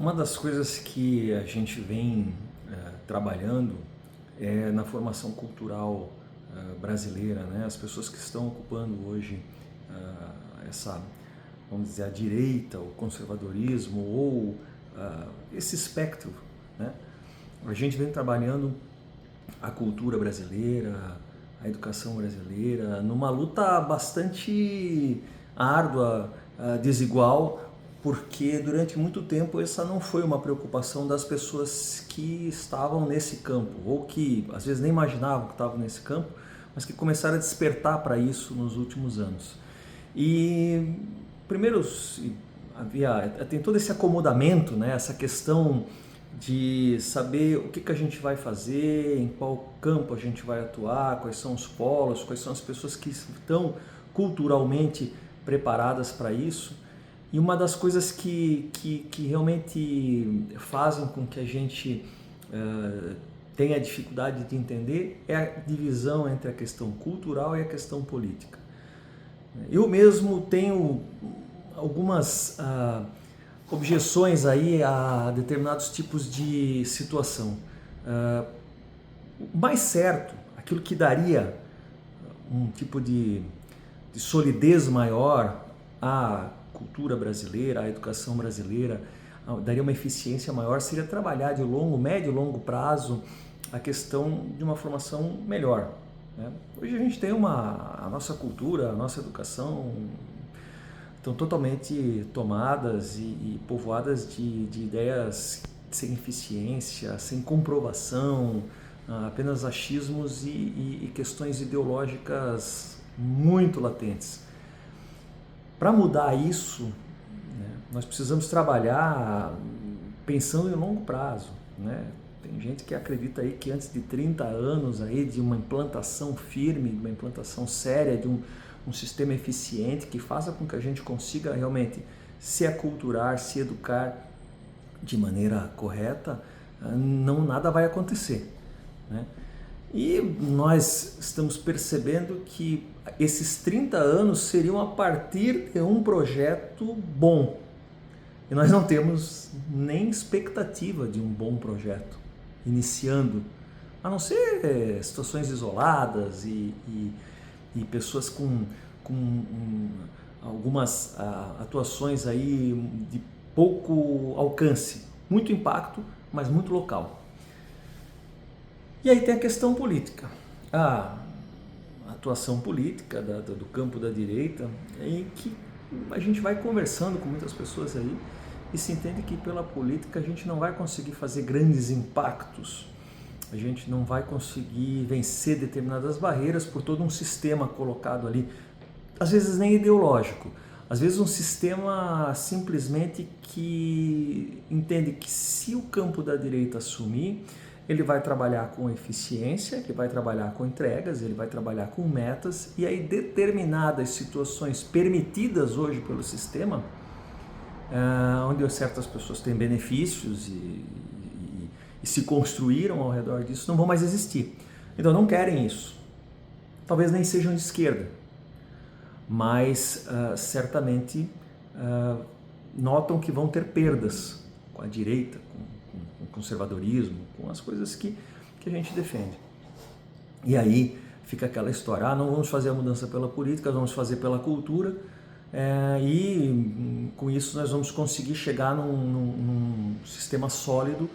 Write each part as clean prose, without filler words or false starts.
Uma das coisas que a gente vem trabalhando é na formação cultural brasileira, né? As pessoas que estão ocupando hoje essa, vamos dizer, a direita, o conservadorismo ou esse espectro, né? A gente vem trabalhando a cultura brasileira, a educação brasileira, numa luta bastante árdua, desigual, porque durante muito tempo essa não foi uma preocupação das pessoas que estavam nesse campo, ou que às vezes nem imaginavam que estavam nesse campo, mas que começaram a despertar para isso nos últimos anos. E primeiro tem todo esse acomodamento, né? Essa questão de saber o que a gente vai fazer, em qual campo a gente vai atuar, quais são os polos, quais são as pessoas que estão culturalmente preparadas para isso. E uma das coisas que realmente fazem com que a gente tenha dificuldade de entender é a divisão entre a questão cultural e a questão política. Eu mesmo tenho algumas objeções aí a determinados tipos de situação. O mais certo, aquilo que daria um tipo de solidez maior à cultura brasileira, à educação brasileira, daria uma eficiência maior, seria trabalhar de médio e longo prazo a questão de uma formação melhor, né? Hoje a gente tem a nossa cultura, a nossa educação estão totalmente tomadas e povoadas de ideias sem eficiência, sem comprovação, apenas achismos e questões ideológicas muito latentes. Para mudar isso, né, nós precisamos trabalhar pensando em longo prazo, né? Tem gente que acredita aí que antes de 30 anos aí de uma implantação firme, de uma implantação séria, de um sistema eficiente que faça com que a gente consiga realmente se aculturar, se educar de maneira correta, nada vai acontecer, né? E nós estamos percebendo que esses 30 anos seriam a partir de um projeto bom. E nós não temos nem expectativa de um bom projeto iniciando, a não ser situações isoladas e pessoas com algumas atuações aí de pouco alcance, muito impacto, mas muito local. E aí tem a questão política, a atuação política do campo da direita, em que a gente vai conversando com muitas pessoas aí e se entende que pela política a gente não vai conseguir fazer grandes impactos, a gente não vai conseguir vencer determinadas barreiras por todo um sistema colocado ali, às vezes nem ideológico, às vezes um sistema simplesmente que entende que se o campo da direita assumir, ele vai trabalhar com eficiência, ele vai trabalhar com entregas, ele vai trabalhar com metas, e aí determinadas situações permitidas hoje pelo sistema, onde certas pessoas têm benefícios e se construíram ao redor disso, não vão mais existir. Então não querem isso. Talvez nem sejam de esquerda, mas certamente notam que vão ter perdas com a direita, com o conservadorismo, com as coisas que a gente defende. E aí fica aquela história, não vamos fazer a mudança pela política, vamos fazer pela cultura, e com isso nós vamos conseguir chegar num sistema sólido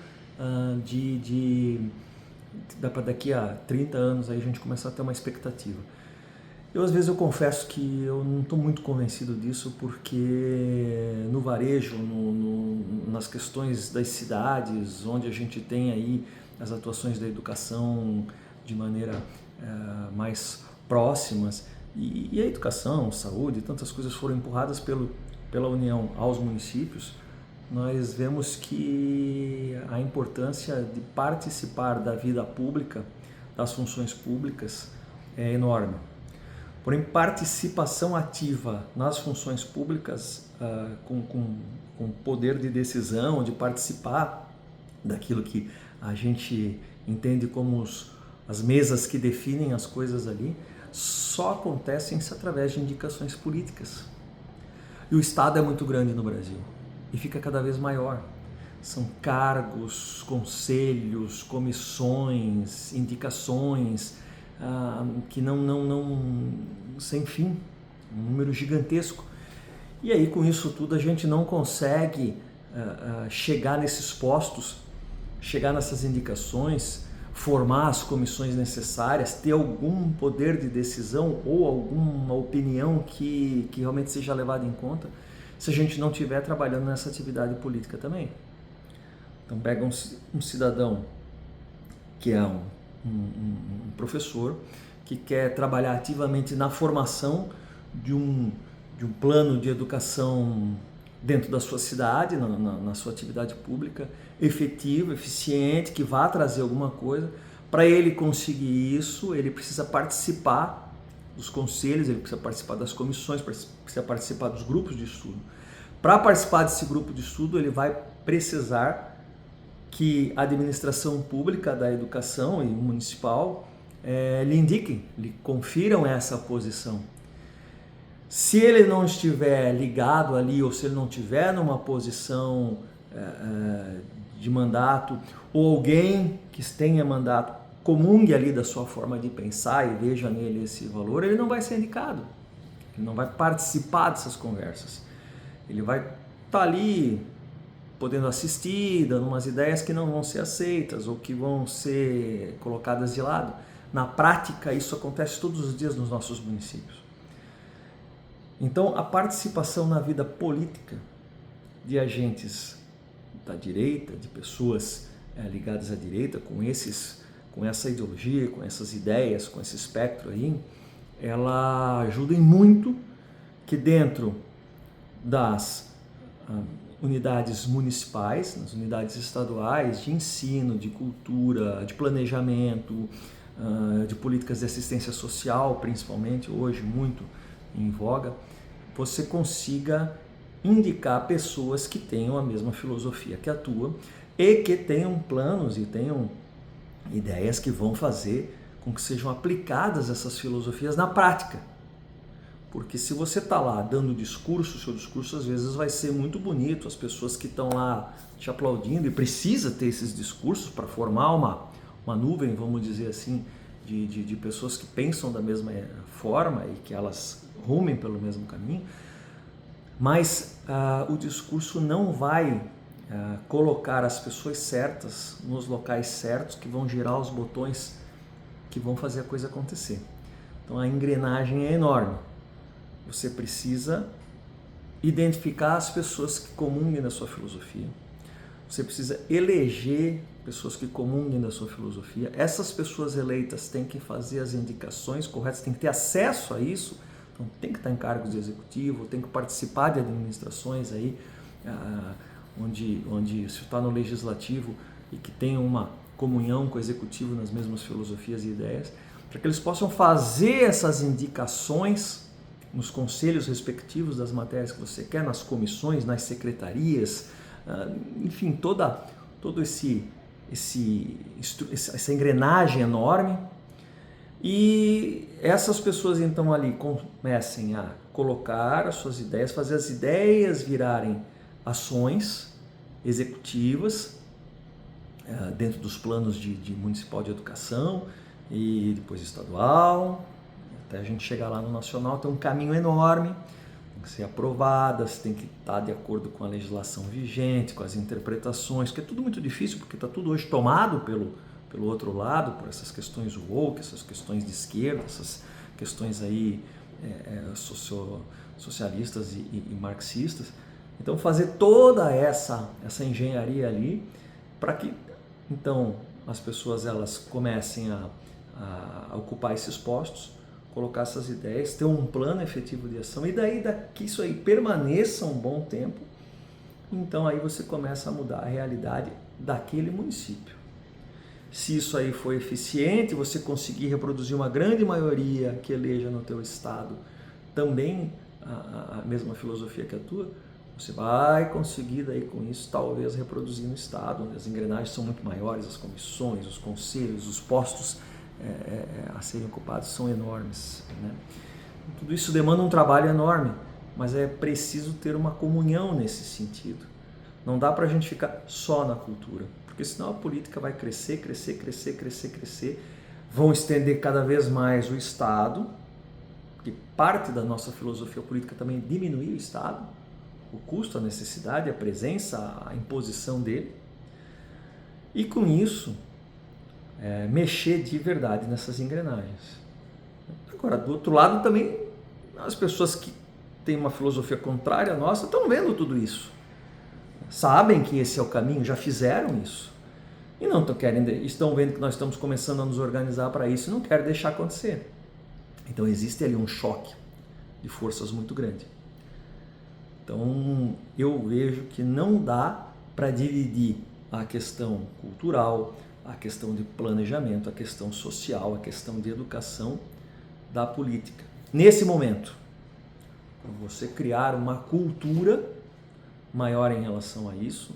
daqui a 30 anos aí a gente começar a ter uma expectativa. Às vezes eu confesso que eu não estou muito convencido disso, porque no varejo, nas questões das cidades, onde a gente tem aí as atuações da educação de maneira mais próximas, e a educação, saúde, tantas coisas foram empurradas pela União aos municípios, nós vemos que a importância de participar da vida pública, das funções públicas, é enorme. Porém, participação ativa nas funções públicas, com poder de decisão, de participar daquilo que a gente entende como as mesas que definem as coisas ali, só acontecem através de indicações políticas. E o Estado é muito grande no Brasil e fica cada vez maior. são cargos, conselhos, comissões, indicações, que não sem fim, um número gigantesco. E aí com isso tudo a gente não consegue chegar nesses postos, chegar nessas indicações, formar as comissões necessárias, ter algum poder de decisão ou alguma opinião que realmente seja levada em conta, se a gente não estiver trabalhando nessa atividade política também. Então pega um cidadão que é um professor, que quer trabalhar ativamente na formação de um plano de educação dentro da sua cidade, na sua atividade pública, efetivo, eficiente, que vá trazer alguma coisa. Para ele conseguir isso, ele precisa participar dos conselhos, ele precisa participar das comissões, precisa participar dos grupos de estudo. Para participar desse grupo de estudo, ele vai precisar que a administração pública da educação e municipal lhe indiquem, lhe confiram essa posição. Se ele não estiver ligado ali, ou se ele não estiver numa posição de mandato, ou alguém que tenha mandato comungue ali da sua forma de pensar e veja nele esse valor, ele não vai ser indicado, ele não vai participar dessas conversas. Ele vai estar ali podendo assistir, dando umas ideias que não vão ser aceitas ou que vão ser colocadas de lado. Na prática, isso acontece todos os dias nos nossos municípios. Então, a participação na vida política de agentes da direita, de pessoas ligadas à direita, com essa ideologia, com essas ideias, com esse espectro aí, ela ajuda em muito que dentro das unidades municipais, nas unidades estaduais de ensino, de cultura, de planejamento, de políticas de assistência social, principalmente hoje muito em voga, você consiga indicar pessoas que tenham a mesma filosofia que a tua e que tenham planos e tenham ideias que vão fazer com que sejam aplicadas essas filosofias na prática. Porque se você está lá dando discurso, o seu discurso às vezes vai ser muito bonito, as pessoas que estão lá te aplaudindo, e precisa ter esses discursos para formar uma nuvem, vamos dizer assim, de pessoas que pensam da mesma forma e que elas rumem pelo mesmo caminho, mas o discurso não vai colocar as pessoas certas nos locais certos que vão girar os botões que vão fazer a coisa acontecer. Então a engrenagem é enorme. Você precisa identificar as pessoas que comunguem da sua filosofia. Você precisa eleger pessoas que comunguem da sua filosofia. Essas pessoas eleitas têm que fazer as indicações corretas, têm que ter acesso a isso. Então tem que estar em cargos de executivo, tem que participar de administrações aí, onde se está no legislativo e que tem uma comunhão com o executivo nas mesmas filosofias e ideias, para que eles possam fazer essas indicações nos conselhos respectivos das matérias que você quer, nas comissões, nas secretarias, enfim, toda essa engrenagem enorme. E essas pessoas então ali comecem a colocar as suas ideias, fazer as ideias virarem ações executivas dentro dos planos de municipal de educação e depois estadual, até a gente chegar lá no nacional. Tem um caminho enorme, tem que ser aprovadas, tem que estar de acordo com a legislação vigente, com as interpretações, que é tudo muito difícil porque está tudo hoje tomado pelo outro lado, por essas questões woke, essas questões de esquerda, essas questões aí socialistas e marxistas. Então fazer toda essa engenharia ali para que então as pessoas elas comecem a ocupar esses postos, colocar essas ideias, ter um plano efetivo de ação, e daí que isso aí permaneça um bom tempo, então aí você começa a mudar a realidade daquele município. Se isso aí for eficiente, você conseguir reproduzir uma grande maioria que eleja no teu estado também a mesma filosofia que a tua, você vai conseguir daí com isso talvez reproduzir no estado, onde as engrenagens são muito maiores, as comissões, os conselhos, os postos a serem ocupados são enormes, né? Tudo isso demanda um trabalho enorme, mas é preciso ter uma comunhão nesse sentido. Não dá para a gente ficar só na cultura, porque senão a política vai crescer, vão estender cada vez mais o Estado, que parte da nossa filosofia política também é diminuir o Estado, o custo, a necessidade, a presença, a imposição dele, e com isso mexer de verdade nessas engrenagens. Agora, do outro lado também, as pessoas que têm uma filosofia contrária à nossa estão vendo tudo isso. Sabem que esse é o caminho, já fizeram isso. E não estão vendo que nós estamos começando a nos organizar para isso e não querem deixar acontecer. Então existe ali um choque de forças muito grande. Então eu vejo que não dá para dividir a questão cultural, a questão de planejamento, a questão social, a questão de educação da política. Nesse momento, você criar uma cultura maior em relação a isso,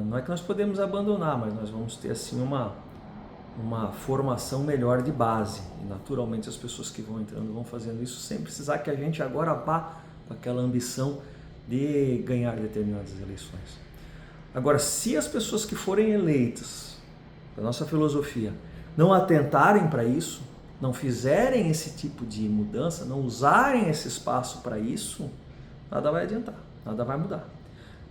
não é que nós podemos abandonar, mas nós vamos ter assim uma formação melhor de base. E naturalmente as pessoas que vão entrando vão fazendo isso sem precisar que a gente agora vá com aquela ambição de ganhar determinadas eleições. Agora, se as pessoas que forem eleitas da nossa filosofia não atentarem para isso, não fizerem esse tipo de mudança, não usarem esse espaço para isso, nada vai adiantar, nada vai mudar.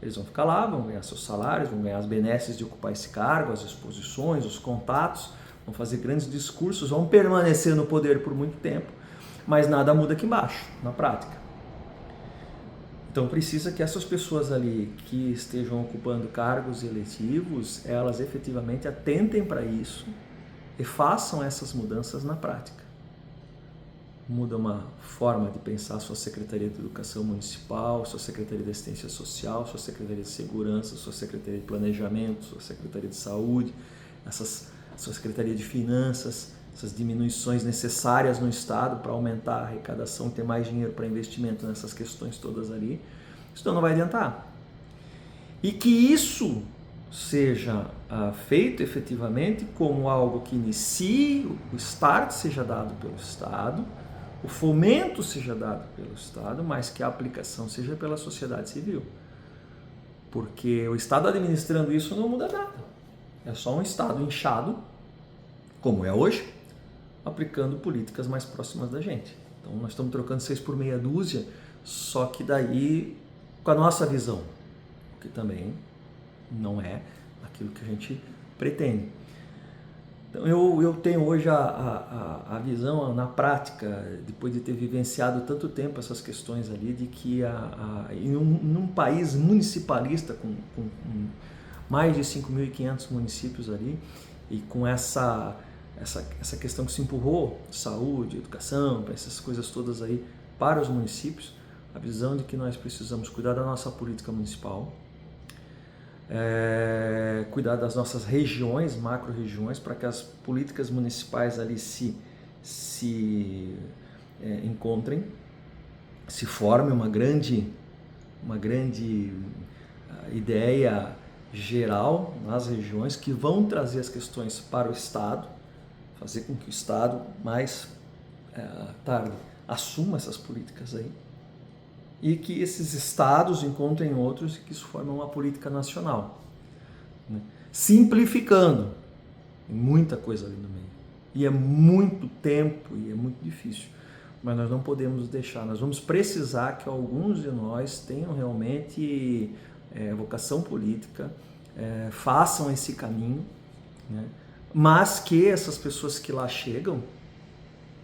Eles vão ficar lá, vão ganhar seus salários, vão ganhar as benesses de ocupar esse cargo, as exposições, os contatos, vão fazer grandes discursos, vão permanecer no poder por muito tempo, mas nada muda aqui embaixo, na prática. Então precisa que essas pessoas ali que estejam ocupando cargos eletivos, elas efetivamente atentem para isso e façam essas mudanças na prática. Muda uma forma de pensar sua Secretaria de Educação Municipal, sua Secretaria de Assistência Social, sua Secretaria de Segurança, sua Secretaria de Planejamento, sua Secretaria de Saúde, sua Secretaria de Finanças, essas diminuições necessárias no Estado para aumentar a arrecadação, ter mais dinheiro para investimento nessas questões todas ali, isso não vai adiantar. E que isso seja feito efetivamente como algo que inicie, o start seja dado pelo Estado, o fomento seja dado pelo Estado, mas que a aplicação seja pela sociedade civil. Porque o Estado administrando isso não muda nada. É só um Estado inchado, como é hoje, aplicando políticas mais próximas da gente. Então nós estamos trocando 6 por meia dúzia, só que daí com a nossa visão, que também não é aquilo que a gente pretende. Então eu tenho hoje a visão na prática, depois de ter vivenciado tanto tempo essas questões ali, de que num país municipalista com mais de 5.500 municípios ali, e com essa questão que se empurrou, saúde, educação, essas coisas todas aí para os municípios, a visão de que nós precisamos cuidar da nossa política municipal, cuidar das nossas regiões, macro-regiões, para que as políticas municipais ali se encontrem, se formem uma grande ideia geral nas regiões que vão trazer as questões para o Estado, fazer com que o Estado mais tarde assuma essas políticas aí, e que esses estados encontrem outros e que isso forme uma política nacional, né? Simplificando, tem muita coisa ali no meio, e é muito tempo e é muito difícil, mas nós não podemos deixar, nós vamos precisar que alguns de nós tenham realmente vocação política, façam esse caminho, né? Mas que essas pessoas que lá chegam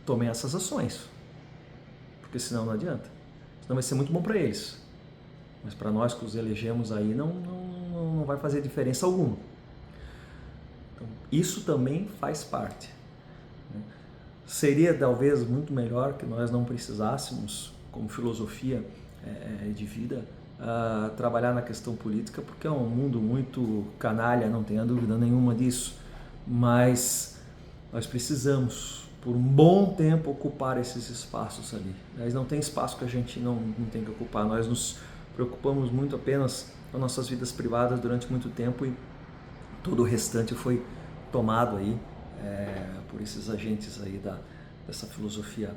tomem essas ações, porque senão não adianta. Senão vai ser muito bom para eles, mas para nós que os elegemos aí não vai fazer diferença alguma. Então, isso também faz parte, né? Seria talvez muito melhor que nós não precisássemos, como filosofia de vida, trabalhar na questão política, porque é um mundo muito canalha, não tenha dúvida nenhuma disso, mas nós precisamos por um bom tempo ocupar esses espaços ali. Mas não tem espaço que a gente não tem que ocupar. Nós nos preocupamos muito apenas com nossas vidas privadas durante muito tempo e todo o restante foi tomado aí por esses agentes aí dessa filosofia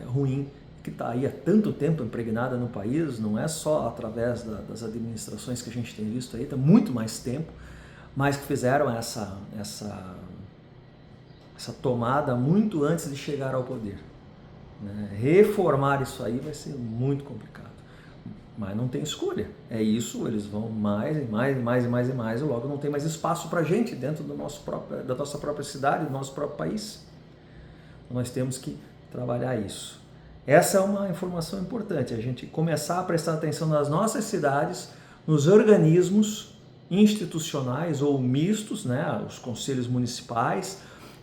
ruim, que está aí há tanto tempo impregnada no país, não é só através das administrações que a gente tem visto aí, está muito mais tempo, mas que fizeram essa tomada muito antes de chegar ao poder. Né? Reformar isso aí vai ser muito complicado, mas não tem escolha, é isso, eles vão mais e mais e mais e mais e mais, e logo não tem mais espaço para a gente dentro da nossa própria cidade, do nosso próprio país. Nós temos que trabalhar isso. Essa é uma informação importante, a gente começar a prestar atenção nas nossas cidades, nos organismos institucionais ou mistos, né, os conselhos municipais,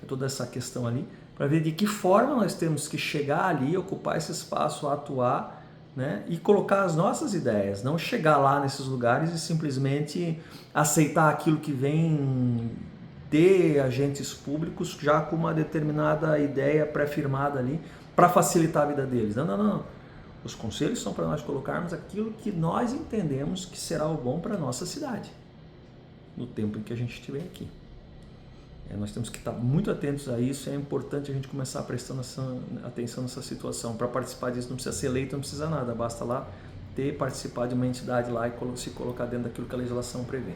toda essa questão ali, para ver de que forma nós temos que chegar ali, ocupar esse espaço, atuar, né, e colocar as nossas ideias, não chegar lá nesses lugares e simplesmente aceitar aquilo que vem de agentes públicos já com uma determinada ideia pré-firmada ali para facilitar a vida deles. Não, não, não. Os conselhos são para nós colocarmos aquilo que nós entendemos que será o bom para a nossa cidade, no tempo em que a gente estiver aqui. Nós temos que estar muito atentos a isso, é importante a gente começar a prestar atenção nessa situação. Para participar disso não precisa ser eleito, não precisa nada, basta lá participar de uma entidade lá e se colocar dentro daquilo que a legislação prevê.